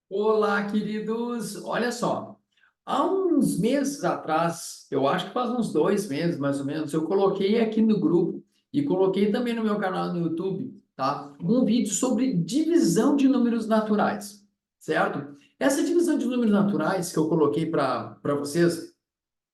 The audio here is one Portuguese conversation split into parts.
Olá, queridos! Olha só, há uns meses atrás, eu acho que faz uns 2 meses mais ou menos, eu coloquei aqui no grupo e coloquei também no meu canal no YouTube, tá? Um vídeo sobre divisão de números naturais, certo? Essa divisão de números naturais que eu coloquei para vocês,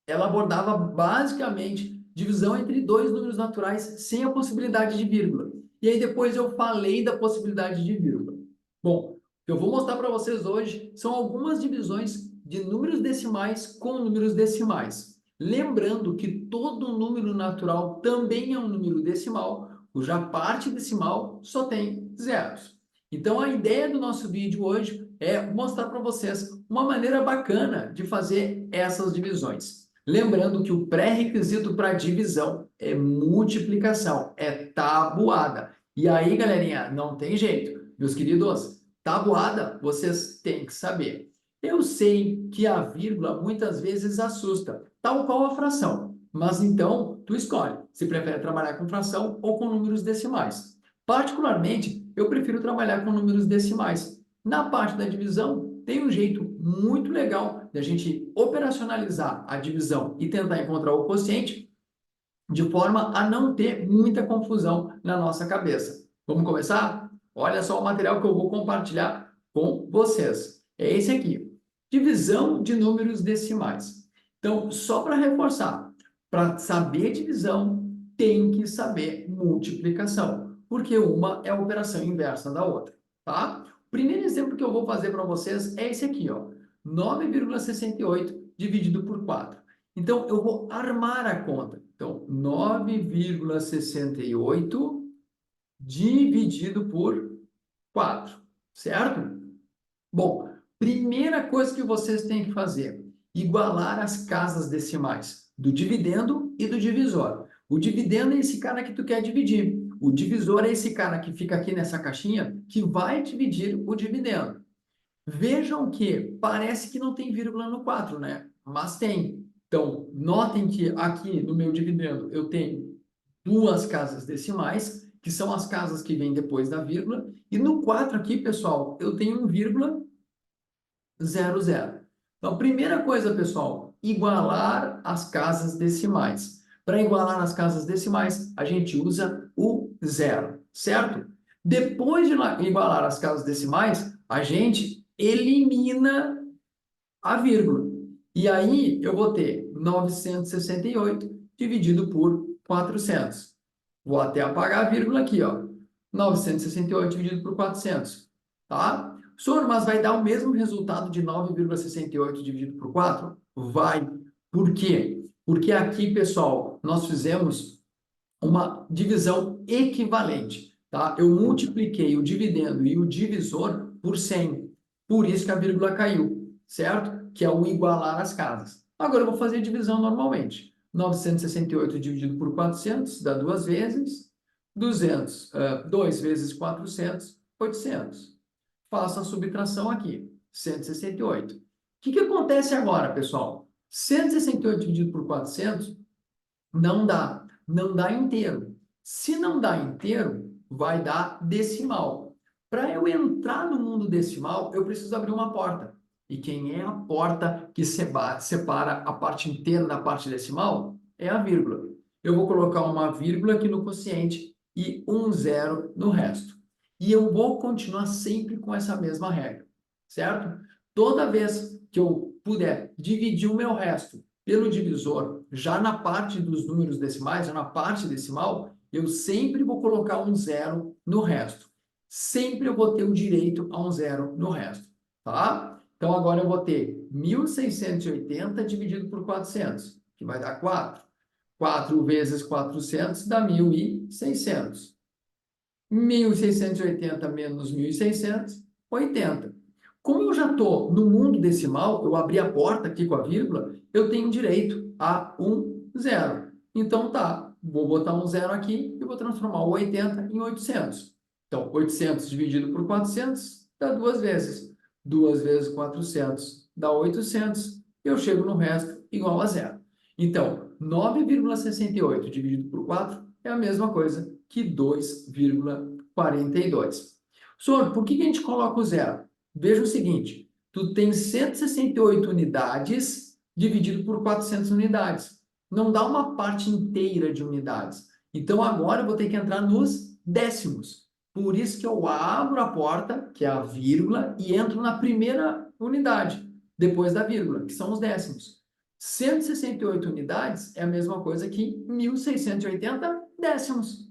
ela abordava basicamente divisão entre dois números naturais sem a possibilidade de vírgula. E aí depois eu falei da possibilidade de vírgula. Bom, o que eu vou mostrar para vocês hoje são algumas divisões de números decimais com números decimais. Lembrando que todo número natural também é um número decimal, cuja parte decimal só tem zeros. Então a ideia do nosso vídeo hoje é mostrar para vocês uma maneira bacana de fazer essas divisões. Lembrando que o pré-requisito para divisão é multiplicação, é tabuada. E aí, galerinha, não tem jeito. Meus queridos, tabuada vocês têm que saber. Eu sei que a vírgula muitas vezes assusta, tal qual a fração. Mas então, tu escolhe se prefere trabalhar com fração ou com números decimais. Particularmente, eu prefiro trabalhar com números decimais. Na parte da divisão, tem um jeito muito legal de a gente operacionalizar a divisão e tentar encontrar o quociente de forma a não ter muita confusão na nossa cabeça. Vamos começar? Olha só o material que eu vou compartilhar com vocês. É esse aqui. Divisão de números decimais. Então, só para reforçar, para saber divisão, tem que saber multiplicação, porque uma é a operação inversa da outra, tá? O primeiro exemplo que eu vou fazer para vocês é esse aqui, ó. 9,68 dividido por 4. Então, eu vou armar a conta. Então, 9,68 dividido por 4, certo? Bom, primeira coisa que vocês têm que fazer, igualar as casas decimais do dividendo e do divisor. O dividendo é esse cara que tu quer dividir. O divisor é esse cara que fica aqui nessa caixinha que vai dividir o dividendo. Vejam que parece que não tem vírgula no 4, né? Mas tem. Então, notem que aqui no meu dividendo eu tenho duas casas decimais, que são as casas que vêm depois da vírgula, e no 4 aqui, pessoal, eu tenho 1,00. Então, primeira coisa, pessoal, igualar as casas decimais. Para igualar as casas decimais, a gente usa o zero, certo? Depois de igualar as casas decimais, a gente elimina a vírgula. E aí eu vou ter 968 dividido por 400. Vou até apagar a vírgula aqui, ó. 968 dividido por 400, tá? Senhor, mas vai dar o mesmo resultado de 9,68 dividido por 4? Vai. Por quê? Porque aqui, pessoal, nós fizemos uma divisão equivalente, tá? Eu multipliquei o dividendo e o divisor por 100. Por isso que a vírgula caiu, certo? Que é o igualar as casas. Agora eu vou fazer a divisão normalmente. 968 dividido por 400 dá 2 vezes. 2 vezes 400, 800. Faço a subtração aqui, 168. O que acontece agora, pessoal? 168 dividido por 400 não dá inteiro. Se não dá inteiro, vai dar decimal. Para eu entrar no mundo decimal, eu preciso abrir uma porta. E quem é a porta que separa a parte inteira da parte decimal? É a vírgula. Eu vou colocar uma vírgula aqui no quociente e um zero no resto. E eu vou continuar sempre com essa mesma regra, certo? Toda vez que eu puder dividir o meu resto pelo divisor, já na parte dos números decimais, já na parte decimal, eu sempre vou colocar um zero no resto. Sempre eu vou ter o direito a um zero no resto, tá? Então, agora eu vou ter 1.680 dividido por 400, que vai dar 4. 4 vezes 400 dá 1.600. 1.680 menos 1.600, 80. Como eu já estou no mundo decimal, eu abri a porta aqui com a vírgula, eu tenho direito a um zero. Então, tá, vou botar um zero aqui e vou transformar o 80 em 800. Então, 800 dividido por 400 dá 2 vezes. 2 vezes 400 dá 800. Eu chego no resto igual a zero. Então, 9,68 dividido por 4 é a mesma coisa que 2,42. Senhor, por que a gente coloca o zero? Veja o seguinte, tu tem 168 unidades dividido por 400 unidades. Não dá uma parte inteira de unidades. Então, agora eu vou ter que entrar nos décimos. Por isso que eu abro a porta, que é a vírgula, e entro na primeira unidade, depois da vírgula, que são os décimos. 168 unidades é a mesma coisa que 1.680 décimos.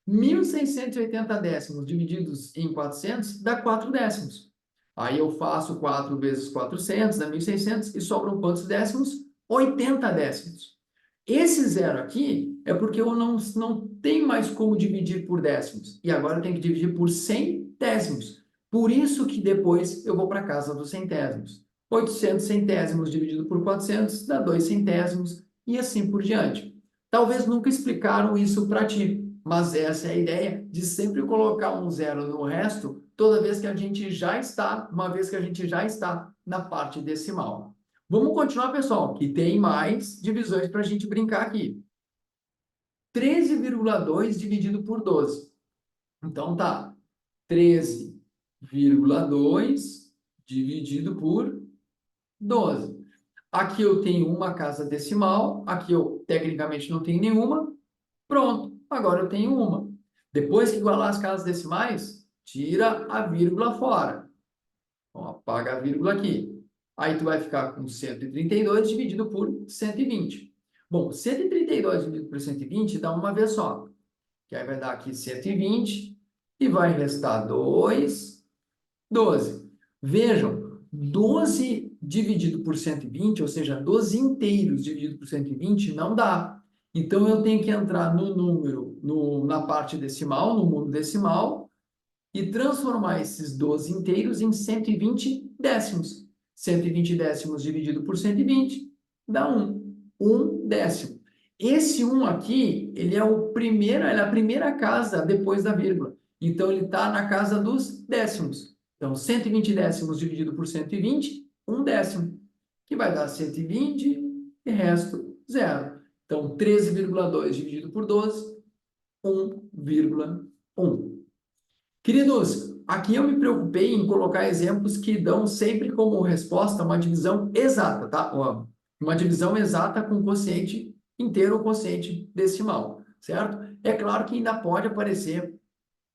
1.680 décimos divididos em 400 dá 4 décimos. Aí eu faço 4 vezes 400, dá 1.600, e sobram quantos décimos? 80 décimos. Esse zero aqui é porque eu não tenho mais como dividir por décimos. E agora eu tenho que dividir por centésimos. Por isso que depois eu vou para a casa dos centésimos. 800 centésimos dividido por 400 dá 2 centésimos e assim por diante. Talvez nunca explicaram isso para ti, mas essa é a ideia de sempre colocar um zero no resto toda vez que a gente já está, uma vez que a gente já está na parte decimal. Vamos continuar, pessoal, que tem mais divisões para a gente brincar aqui. 13,2 dividido por 12. Então, tá. 13,2 dividido por 12. Aqui eu tenho uma casa decimal, aqui eu tecnicamente não tenho nenhuma. Pronto, agora eu tenho uma. Depois que igualar as casas decimais, tira a vírgula fora. Então, apaga a vírgula aqui. Aí tu vai ficar com 132 dividido por 120. Bom, 132 dividido por 120 dá uma vez só. Que aí vai dar aqui 120 e vai restar 2, 12. Vejam, 12 dividido por 120, ou seja, 12 inteiros dividido por 120, não dá. Então, eu tenho que entrar no número, na parte decimal, no mundo decimal, e transformar esses 12 inteiros em 120 décimos. 120 décimos dividido por 120 dá 1. 1 décimo. Esse 1 aqui, ele é ele é a primeira casa depois da vírgula. Então, ele está na casa dos décimos. Então, 120 décimos dividido por 120, 1 décimo, que vai dar 120 e resto, zero. Então, 13,2 dividido por 12, 1,1. Queridos, aqui eu me preocupei em colocar exemplos que dão sempre como resposta uma divisão exata, tá? Uma divisão exata com quociente inteiro ou quociente decimal, certo? É claro que ainda pode aparecer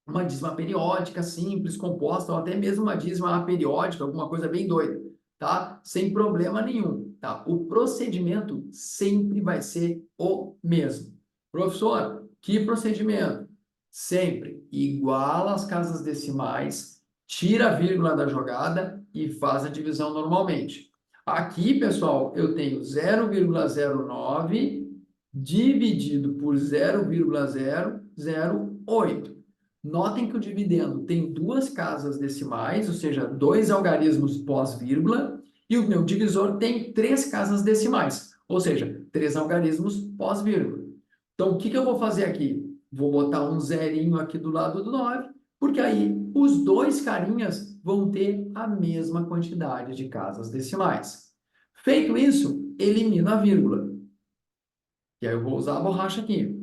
uma dízima periódica simples, composta, ou até mesmo uma dízima aperiódica, alguma coisa bem doida, tá? Sem problema nenhum, tá? O procedimento sempre vai ser o mesmo. Professor, que procedimento? Sempre iguala as casas decimais, tira a vírgula da jogada e faz a divisão normalmente. Aqui, pessoal, eu tenho 0,09 dividido por 0,008. Notem que o dividendo tem duas casas decimais, ou seja, dois algarismos pós-vírgula, e o meu divisor tem três casas decimais, ou seja, três algarismos pós-vírgula. Então, o que eu vou fazer aqui? Vou botar um zerinho aqui do lado do 9, porque aí os dois carinhas vão ter a mesma quantidade de casas decimais. Feito isso, elimino a vírgula. E aí eu vou usar a borracha aqui.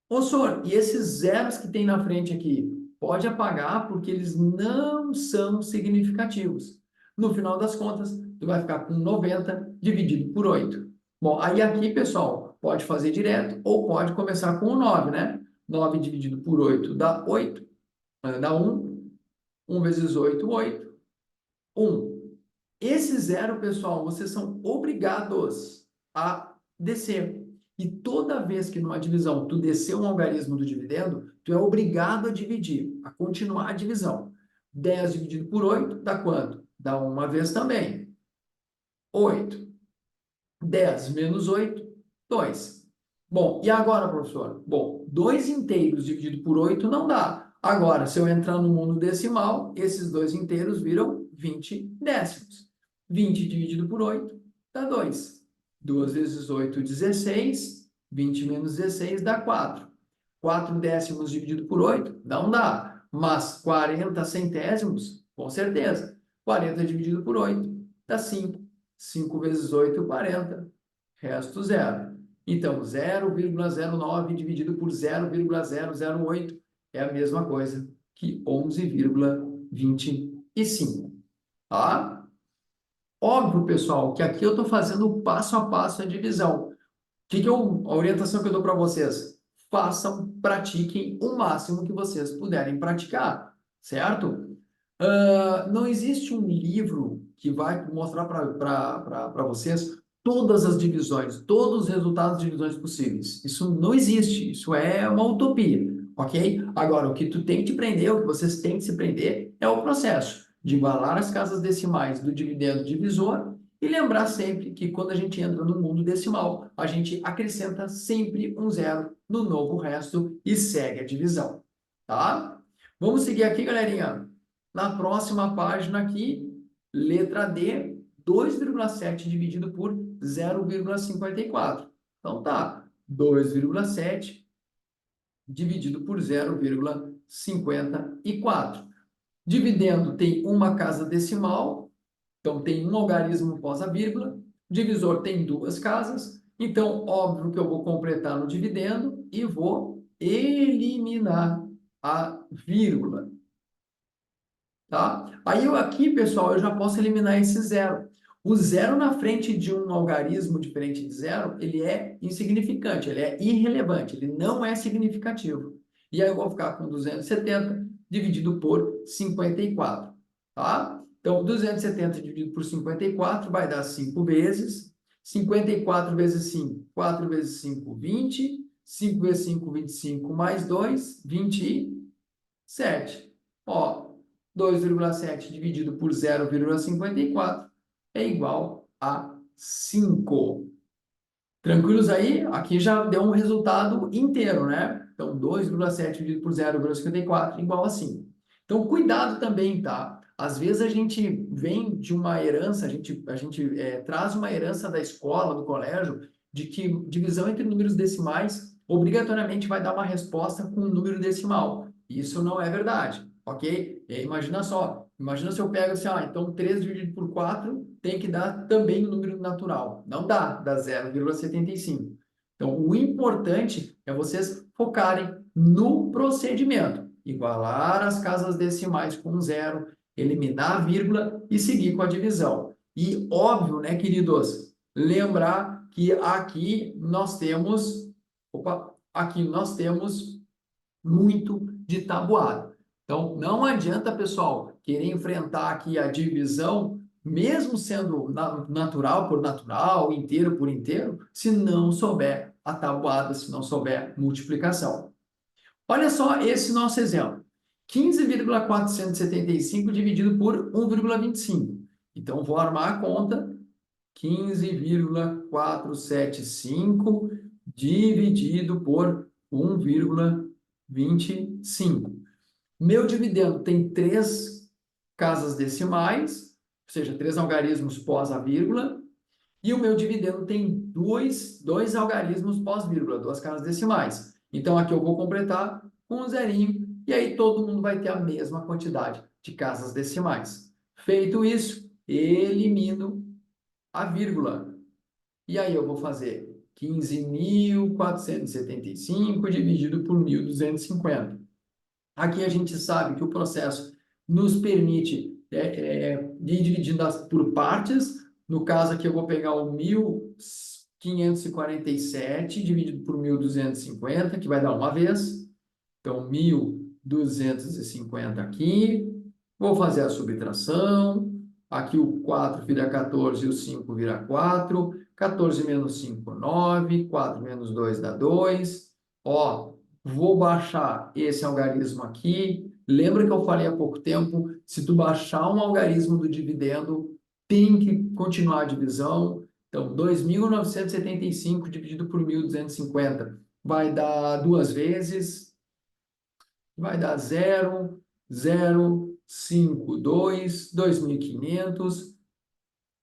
Ô, senhor, e esses zeros que tem na frente aqui? Pode apagar porque eles não são significativos. No final das contas, tu vai ficar com 90 dividido por 8. Bom, aí aqui, pessoal, pode fazer direto ou pode começar com o 9, né? 9 dividido por 8 dá 8, dá 1. 1 vezes 8, 8. 1. Esse zero, pessoal, vocês são obrigados a descer. E toda vez que numa divisão tu descer um algarismo do dividendo, tu é obrigado a dividir, a continuar a divisão. 10 dividido por 8 dá quanto? Dá uma vez também. 8. 10 menos 8, 2. Bom, e agora, professor? Bom, 2 inteiros dividido por 8 não dá. Agora, se eu entrar no mundo decimal, esses dois inteiros viram 20 décimos. 20 dividido por 8 dá 2. 2 vezes 8, 16. 20 menos 16 dá 4. 4 décimos dividido por 8 não dá. Mas 40 centésimos, com certeza. 40 dividido por 8 dá 5. 5 vezes 8, 40. Resto zero. Então, 0,09 dividido por 0,008 é a mesma coisa que 11,9. 25, tá? Óbvio, pessoal, que aqui eu estou fazendo o passo a passo a divisão. A orientação que eu dou para vocês? Façam, pratiquem o máximo que vocês puderem praticar, certo? Não existe um livro que vai mostrar para vocês todas as divisões, todos os resultados de divisões possíveis. Isso não existe, isso é uma utopia, ok? Agora, o que tu tem que te prender, o que vocês têm que se prender é o processo de igualar as casas decimais do dividendo divisor e lembrar sempre que quando a gente entra no mundo decimal, a gente acrescenta sempre um zero no novo resto e segue a divisão, tá? Vamos seguir aqui, galerinha. Na próxima página aqui, letra D, 2,7 dividido por 0,54. Então tá, 2,7 dividido por 0,54. Dividendo tem uma casa decimal, então tem um algarismo pós a vírgula. Divisor tem duas casas, então óbvio que eu vou completar no dividendo e vou eliminar a vírgula. Tá? Aí aqui, pessoal, eu já posso eliminar esse zero. O zero na frente de um algarismo diferente de zero, ele é insignificante, ele é irrelevante, ele não é significativo. E aí eu vou ficar com 270 dividido por 54, tá? Então, 270 dividido por 54 vai dar 5 vezes. 54 vezes 5, 4 vezes 5, 20. 5 vezes 5, 25, mais 2, 27. Ó, 2,7 dividido por 0,54 é igual a 5. Tranquilos aí? Aqui já deu um resultado inteiro, né? Então, 2,7 dividido por 0,54 igual a 5. Então, cuidado também, tá? Às vezes a gente vem de uma herança, a gente traz uma herança da escola, do colégio, de que divisão entre números decimais obrigatoriamente vai dar uma resposta com um número decimal. Isso não é verdade, ok? E aí, imagina só, imagina se eu pego assim, então 3 dividido por 4 tem que dar também um número natural. Não dá 0,75. Então, o importante é vocês focarem no procedimento. Igualar as casas decimais com zero, eliminar a vírgula e seguir com a divisão. E óbvio, né, queridos, lembrar que aqui nós temos muito de tabuada. Então, não adianta, pessoal, querer enfrentar aqui a divisão, mesmo sendo natural por natural, inteiro por inteiro, se não souber a tabuada, se não souber multiplicação. Olha só esse nosso exemplo. 15,475 dividido por 1,25. Então, vou armar a conta. 15,475 dividido por 1,25. Meu dividendo tem 3 casas decimais, ou seja, 3 algarismos pós a vírgula, e o meu dividendo tem dois algarismos pós-vírgula, 2 casas decimais. Então, aqui eu vou completar com um zerinho, e aí todo mundo vai ter a mesma quantidade de casas decimais. Feito isso, elimino a vírgula. E aí eu vou fazer 15.475 dividido por 1.250. Aqui a gente sabe que o processo nos permite ir dividindo por partes. No caso aqui eu vou pegar o 1.547 dividido por 1.250, que vai dar uma vez. Então, 1.250 aqui. Vou fazer a subtração. Aqui o 4 vira 14 e o 5 vira 4. 14 menos 5, 9. 4 menos 2 dá 2. Ó, vou baixar esse algarismo aqui. Lembra que eu falei há pouco tempo? Se tu baixar um algarismo do dividendo, tem que continuar a divisão. Então, 2.975 dividido por 1.250 vai dar 2 vezes. Vai dar 0, 0, 5, 2, 2.500.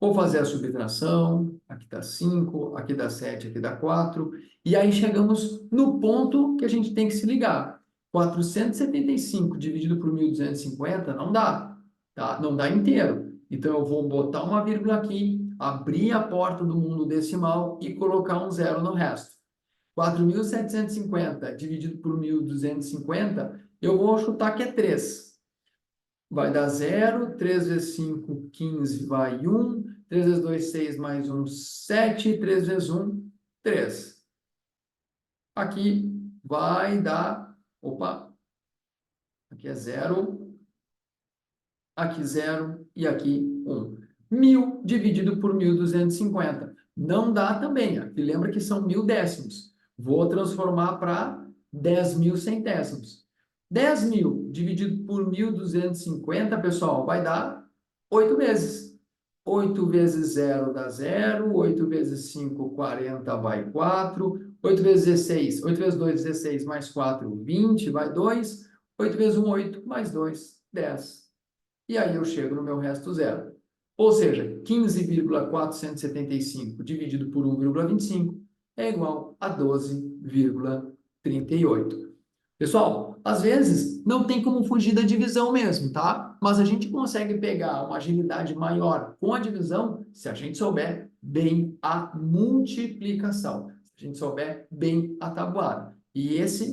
Vou fazer a subtração. Aqui dá 5, aqui dá 7, aqui dá 4. E aí chegamos no ponto que a gente tem que se ligar. 475 dividido por 1.250 não dá, tá? Não dá inteiro. Então, eu vou botar uma vírgula aqui, abrir a porta do mundo decimal e colocar um zero no resto. 4.750 dividido por 1.250, eu vou chutar que é 3. vai dar 0, 3 vezes 5, 15, vai 1, 3 vezes 2, 6, mais 1, 7, 3 vezes 1, 3. Aqui vai dar, opa, aqui é 0, aqui 0 e aqui 1. 1.000 dividido por 1.250. Não dá também, aqui lembra que são 1.000 décimos. Vou transformar para 10.000 centésimos. 10.000 dividido por 1.250, pessoal, vai dar 8 vezes. 8 vezes 0 dá 0, 8 vezes 5, 40, vai 4, 8 vezes 16, 8 vezes 2, 16, mais 4, 20, vai 2, 8 vezes 1, 8, mais 2, 10. E aí eu chego no meu resto zero. Ou seja, 15,475 dividido por 1,25 é igual a 12,38. Pessoal, às vezes não tem como fugir da divisão mesmo, tá? Mas a gente consegue pegar uma agilidade maior com a divisão se a gente souber bem a multiplicação, se a gente souber bem a tabuada. E essa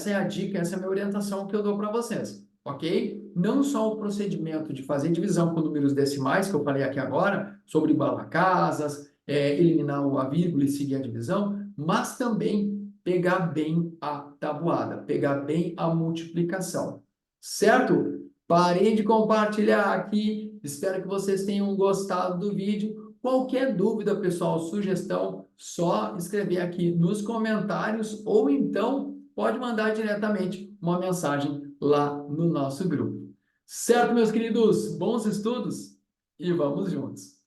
é a dica, essa é a minha orientação que eu dou para vocês, ok? Não só o procedimento de fazer divisão com números decimais, que eu falei aqui agora, sobre igualar casas, eliminar a vírgula e seguir a divisão, mas também pegar bem a tabuada, pegar bem a multiplicação, certo? Parei de compartilhar aqui, espero que vocês tenham gostado do vídeo. Qualquer dúvida, pessoal, sugestão, só escrever aqui nos comentários ou então pode mandar diretamente uma mensagem lá no nosso grupo. Certo, meus queridos? Bons estudos e vamos juntos!